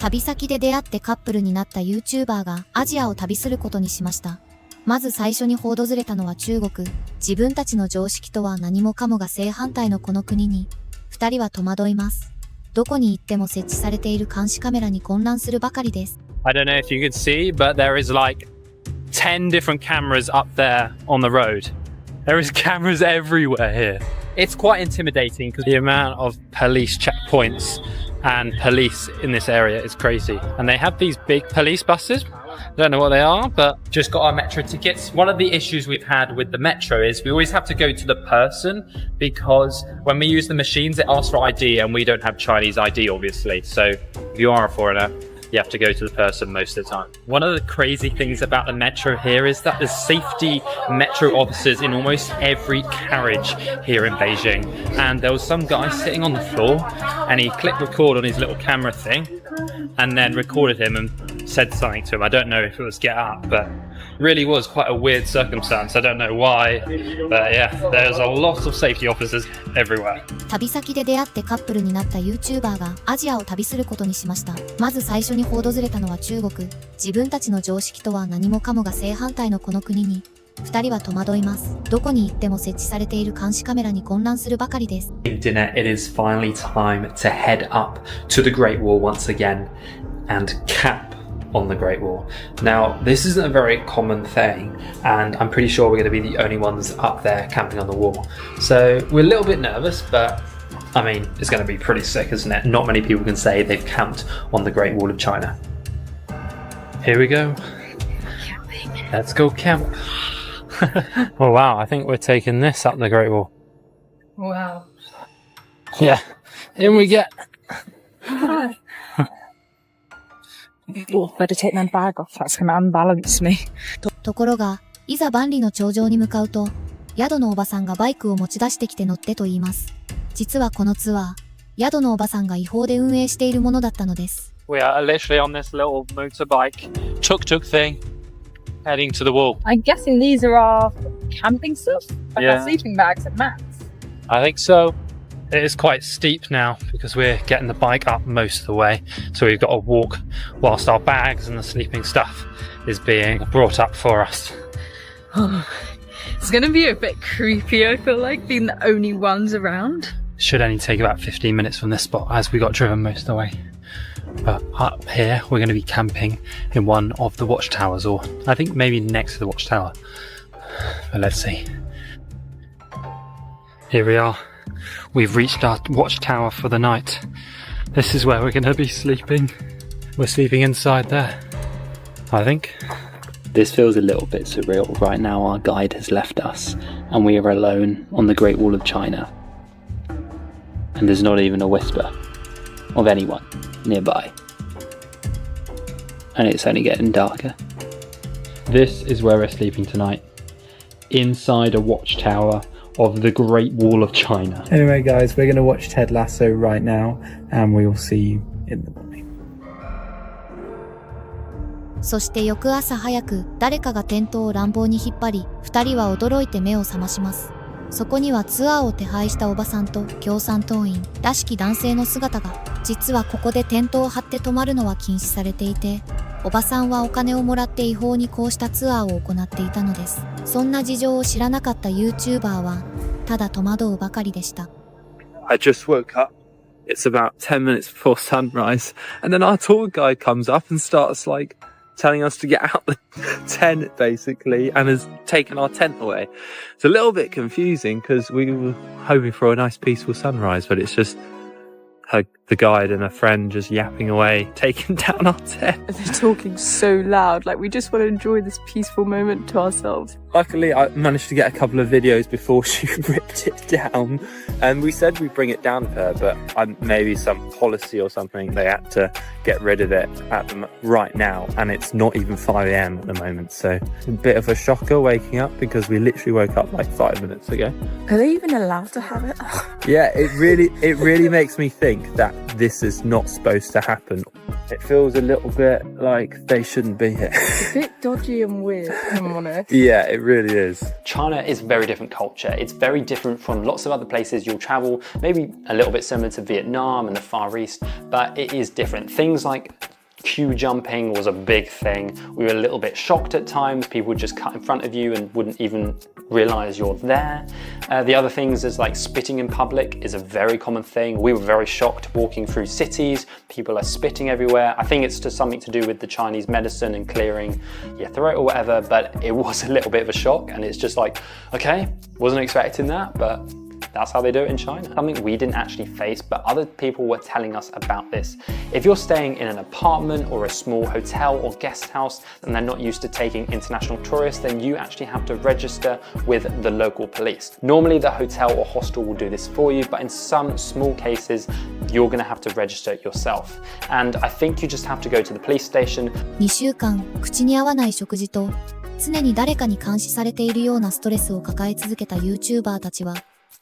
旅先で出会ってカップルになった YouTuber がアジアを旅することにしました。まず最初に訪れたのは中国。自分たちの常識とは何もかもが正反対のこの国に、二人は戸惑います。どこに行っても設置されている監視カメラに混乱するばかりです。I don't know if you can see, but there is like 10 different cameras up there on the road. There is cameras everywhere here. It's quite intimidating because the amount of police checkpoints and police in this area is crazy. And they have these big police buses. Don't know what they are, but just got our metro tickets. One of the issues we've had with the metro is we always have to go to the person because when we use the machines, it asks for ID and we don't have Chinese ID, obviously. So if you are a foreigner, you have to go to the person most of the time. One of the crazy things about the metro here is that there's safety metro officers in almost every carriage here in Beijing. And there was some guy sitting on the floor and he clicked record on his little camera thing and then recorded him and said something to him. I don't know if it was get up, but it really was quite a weird circumstance. I don't know why, but yeah, there's a lot of safety officers everywhere. 旅先で出会ってカップルになった YouTuber がアジアを旅することにしました。まず最初に訪れたのは中国。自分たちの常識とは何もかもが正反対のこの国に、二人は戸惑います。どこに行っても設置されている監視カメラに混乱するばかりです。Dinner, it is finally time to head up to the Great Wall once again and camp on the Great Wall. Now, this isn't a very common thing, and I'm pretty sure we're going to be the only ones up there camping on the wall. So we're a little bit nervous, but I mean, it's going to be pretty sick, isn't it? Not many people can say they've camped on the Great Wall of China. Here we go. Let's go camp. Oh wow, I think we're taking this up the Great Wall. Wow. Yeah, in we get. Oh, better take my bag off. That's going to unbalance me. ところが、いざ万里の長城に向かうと、宿のおばさんがバイクを持ち出してきて乗ってと言います。実はこのツアー、宿のおばさんが違法で運営しているものだったのです。We are literally on this little motorbike tuk-tuk thing, heading to the wall. I'm guessing these are our camping stuff? Like Yeah. our sleeping bags and mats? I think so. It is quite steep now because we're getting the bike up most of the way. So we've got to walk whilst our bags and the sleeping stuff is being brought up for us. It's going to be a bit creepy, I feel like, being the only ones around. Should only take about 15 minutes from this spot as we got driven most of the way. But up here, we're going to be camping in one of the watchtowers, or I think maybe next to the watchtower. But let's see. Here we are. We've reached our watchtower for the night. This is where we're going to be sleeping. We're sleeping inside there, I think. This feels a little bit surreal. Right now our guide has left us and we are alone on the Great Wall of China. And there's not even a whisper of anyone nearby. And it's only getting darker. This is where we're sleeping tonight. Inside a watchtower of the Great Wall of China. Anyway guys, we're going to watch Ted Lasso right now and we will see you in the morning. そして翌朝早く、誰かがテントを乱暴に引っ張り、二人は驚いて目を覚まします。そこにはツアーを手配したおばさんと共産党員らしき男性の姿が。実はここでテントを張って泊まるのは禁止されていて、おばさんはお金をもらって違法にこうしたツアーを行っていたのです。そんな事情を知らなかった YouTuber は、ただ戸惑うばかりでした。I just woke up. It's about 10 minutes before sunrise. And then our tour guide comes up and starts like telling us to get out the tent basically and has taken our tent away. It's a little bit confusing because we were hoping for a nice peaceful sunrise, but it's just the guide and a friend just yapping away, taking down our tent. They're talking so loud, like we just want to enjoy this peaceful moment to ourselves. Luckily, I managed to get a couple of videos before she ripped it down. And we said we'd bring it down to her, but maybe some policy or something, they had to get rid of it right now. And it's not even 5 a.m. at the moment. So a bit of a shocker waking up because we literally woke up like 5 minutes ago. Are they even allowed to have it? Yeah, it really makes me think that this is not supposed to happen. It feels a little bit like they shouldn't be here. It's a bit dodgy and weird, if I'm honest. Yeah, it really is. China is a very different culture. It's very different from lots of other places you'll travel, maybe a little bit similar to Vietnam and the Far East, but it is different. Things like Queue jumping was a big thing. We were a little bit shocked at times. People would just cut in front of you and wouldn't even realize you're there. The other things is like spitting in public is a very common thing. We were very shocked walking through cities. People are spitting everywhere. I think it's just something to do with the Chinese medicine and clearing your throat or whatever, but it was a little bit of a shock, and it's just like, okay, wasn't expecting that, but that's how they do it in China. Something we didn't actually face, but other people were telling us about this. If you're staying in an apartment or a small hotel or guest house and they're not used to taking international tourists, then you actually have to register with the local police. Normally the hotel or hostel will do this for you, but in some small cases, you're gonna have to register it yourself. And I think you just have to go to the police station. 2週間、口に合わない食事と、常に誰かに監視されているようなストレスを抱え続けた YouTuber たちは、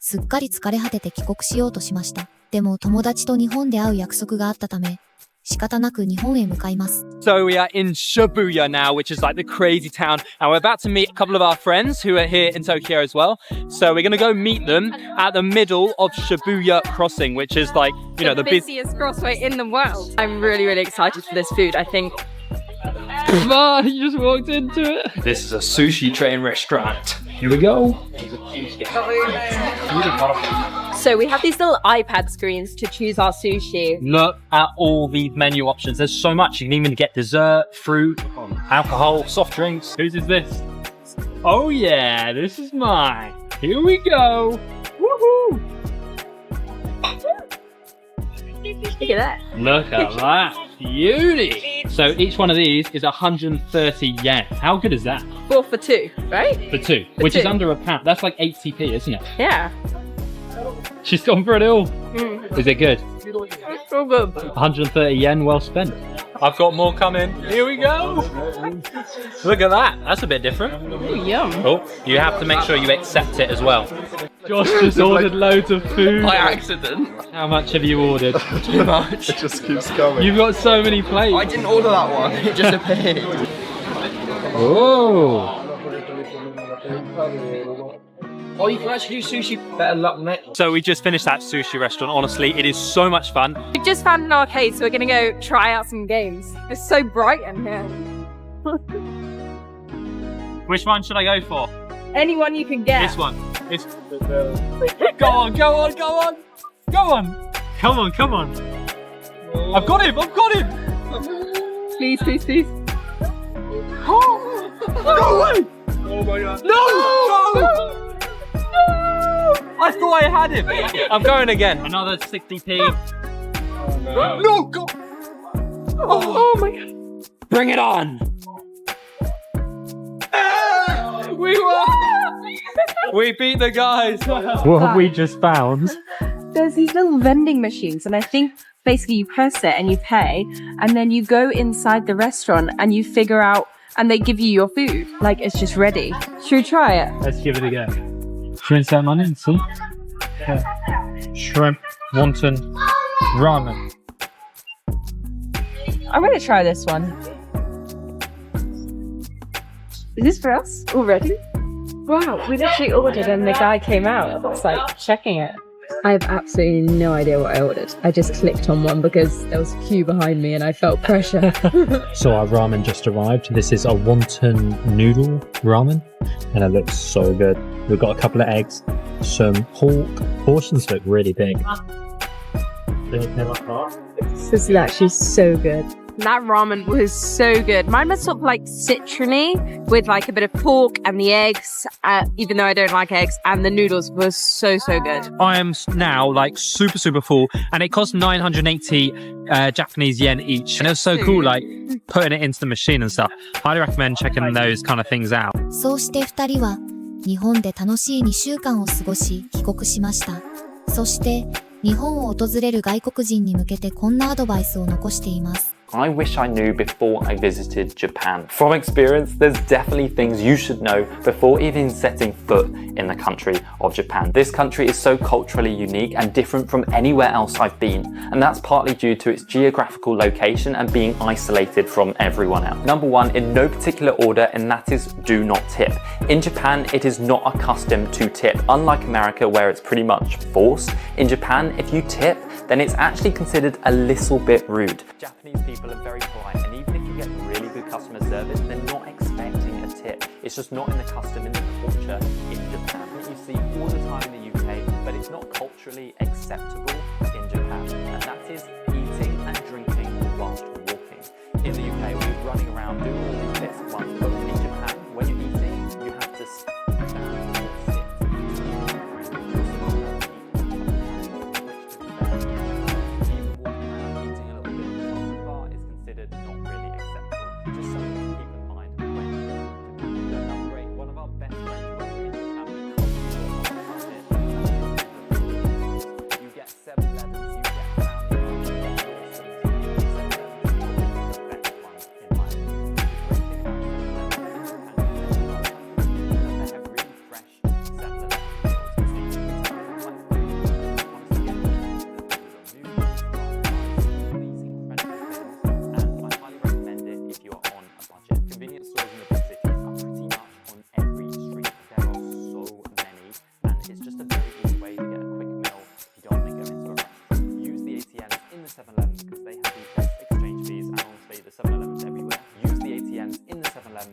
すっかり疲れ果てて帰国しようとしました。でも友達と日本で会う約束があったため、仕方なく日本へ向かいます。So we are in Shibuya now, which is like the crazy town, and we're about to meet a couple of our friends who are here in Tokyo as well. So we're going to go meet them at the middle of Shibuya Crossing, which is like, you know, the busiest crossway in the world. I'm really, really excited for this food. I think. Man, he just walked into it. This is a sushi train restaurant. Here we go. So we have these little iPad screens to choose our sushi. Look at all these menu options. There's so much. You can even get dessert, fruit, alcohol, soft drinks. Whose is this? Oh yeah, this is mine. Here we go. Woohoo! Look at that. Look at that beauty. So each one of these is 130 yen. How good is that? 4 for 2, right? For two, which is under a pound. That's like 80p, isn't it? Yeah. She's gone for it all. Is it good? It's all good. 130 yen well spent. I've got more coming. Here we go. Look at that. That's a bit different. Ooh, yum. Oh, you have to make sure you accept it as well. Josh just ordered loads of food. By accident. How much have you ordered? Too much. It just keeps coming. You've got so many plates. I didn't order that one. It just appeared. Oh. Oh, you can actually do sushi. Better luck next. So we just finished that sushi restaurant. Honestly, it is so much fun. We just found an arcade, so we're gonna go try out some games. It's so bright in here. Which one should I go for? Anyone you can get. This one. It's... Go on, go on, go on. Go on. Come on, come on. I've got him, I've got him. Please, please, please. Oh, no way. Oh my god. No! I thought I had him. I'm going again. Another 60p. Oh, No, go. Oh my god. Bring it on. We won. We beat the guys. What have we just found? There's these little vending machines, and I think basically you press it and you pay, and then you go inside the restaurant and you figure out, and they give you your food. Like, it's just ready. Should we try it? Let's give it a go. Shrimp salmon and some shrimp wonton ramen. I'm gonna try this one. Is this for us already? Wow, we literally ordered and the guy came out. It's like checking it. I have absolutely no idea what I ordered. I just clicked on one because there was a queue behind me and I felt pressure. So our ramen just arrived. This is a wonton noodle ramen and it looks so good. We've got a couple of eggs, some pork. Portions look really big. This is actually so good. That ramen was so good. Mine was sort of like citrony with like a bit of pork and the eggs, even though I don't like eggs, and the noodles were so good. I am now like super full, and it cost 980 Japanese yen each. And it was so cool, like putting it into the machine and stuff. Highly recommend checking those kind of things out. そうして2人は日本で楽しい2週間を過ごし帰国しました。そして日本を訪れる外国人に向けてこんなアドバイスを残しています。I wish I knew before I visited Japan. From experience, there's definitely things you should know before even setting foot in the country of Japan. This country is so culturally unique and different from anywhere else I've been, and that's partly due to its geographical location and being isolated from everyone else. Number one, in no particular order, and that is do not tip. In Japan, it is not accustomed to tip. Unlike America, where it's pretty much forced, in Japan, if you tip, then it's actually considered a little bit rude. Japanese people are very polite, and even if you get really good customer service, they're not expecting a tip. It's just not in the custom, in the culture in Japan. You see all the time in the UK, but it's not culturally acceptable in Japan, and that is eating and drinking whilst walking. In the UK, we're running around doing all these bits at once, but in Japan, when you're eating, you have to stand or sit.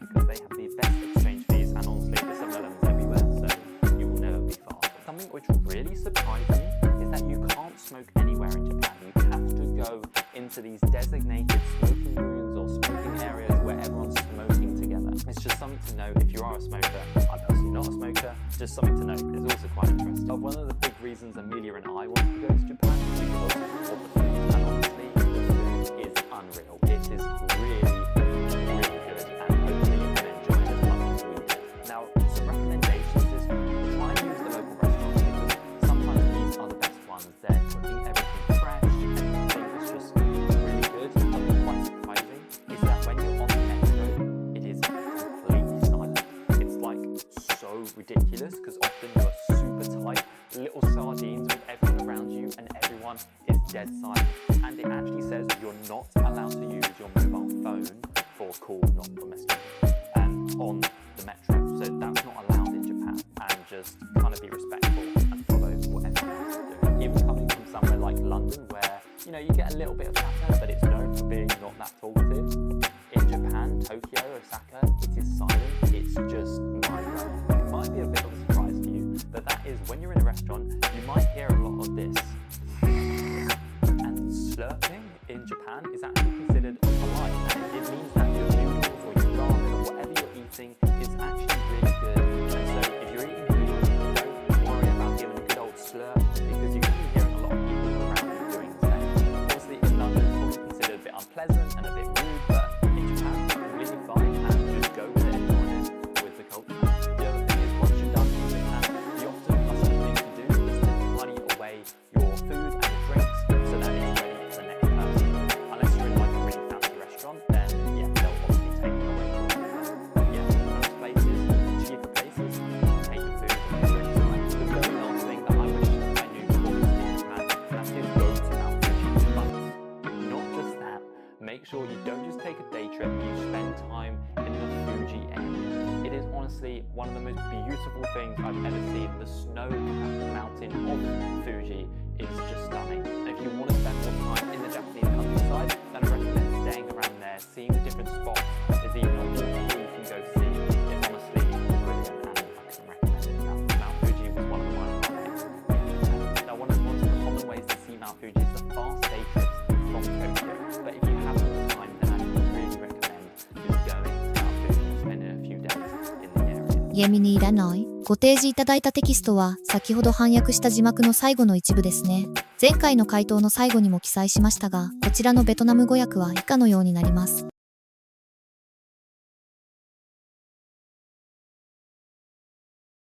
Because they have the best exchange fees, and honestly the 7-Elevens everywhere, so you will never be far. Something which really surprised me is that you can't smoke anywhere in Japan. You have to go into these designated smoking rooms or smoking areas where everyone's smoking together. It's just something to know if you are a smoker. I'm personally not a smoker, just something to know. It's also quite interesting. One of the big reasons Amelia and I wanted to go to Japan is because of the food, and honestly the food is unreal. It is really good, and hopefully you can enjoy it as much as we did. Now, some recommendations is try and use the local restaurants, because sometimes these are the best ones. They're cooking everything fresh, everything is just really good. Something quite surprising is that when you're on the metro, it is completely silent. It's like so ridiculous, because often you're super tight, little sardines with everyone around you, and everyone is dead silent. And it actually says you're not allowed to use your mobile phone for call, not for messaging, on the metro. So that's not allowed in Japan, and just kind of be respectful and follow what everyone else is doing. Even coming from somewhere like London, where you get a little bit of chatter, but it's known for being not that talkative. In Japan, Tokyo, Osaka, it is silent. It's just mind-blowing. It might be a bit of a surprise to you, but that is when you're in a restaurant, you might hear a lot of this. And slurping in Japan is actually considered polite, and it means that your noodles or your ramen or whatever you're eating is actually really good. And so if you're eating noodles, don't worry about giving a good old slurp, because you're going to be hearing a lot of people around you doing the same. Obviously in London it's probably considered a bit unpleasant and a bit rude, but in Japan it's completely fine, and just go with it and join in with the culture. The other thing is, once you're done in Japan, the often custom thing to do is to money away your food and your drinks so that it's ready for the next person. Unless you're in like a really fancy restaurant, then yeah, they'll obviously take it away from you. But yeah, most places, cheaper places, take your food and your drinks away. The very last thing that I wish I knew before visiting Japan, that is go to Mount Fuji. But not just that, make sure you don't just take a day trip, you spend time in the Fuji area. It is honestly one of the most beautiful things I've ever seen. The snow-capped mountain of Fuji is just stunning. And if you want to spend more time in the Japanese countryside, then I recommend staying around there, seeing the different spots. There's even a waterfall you can go see. It's honestly brilliant, and I can recommend it. Now, Mount Fuji was one of my highlights in Japan. Now, one of the most common ways to see Mount Fuji is the fast day trips from Tokyo. But if you have more time, then I really recommend just going to Mount Fuji and spending a few days in the area. イエミにいらない。ご提示いただいたテキストは先ほど翻訳した字幕の最後の一部ですね。前回の回答の最後にも記載しましたが、こちらのベトナム語訳は以下のようになります。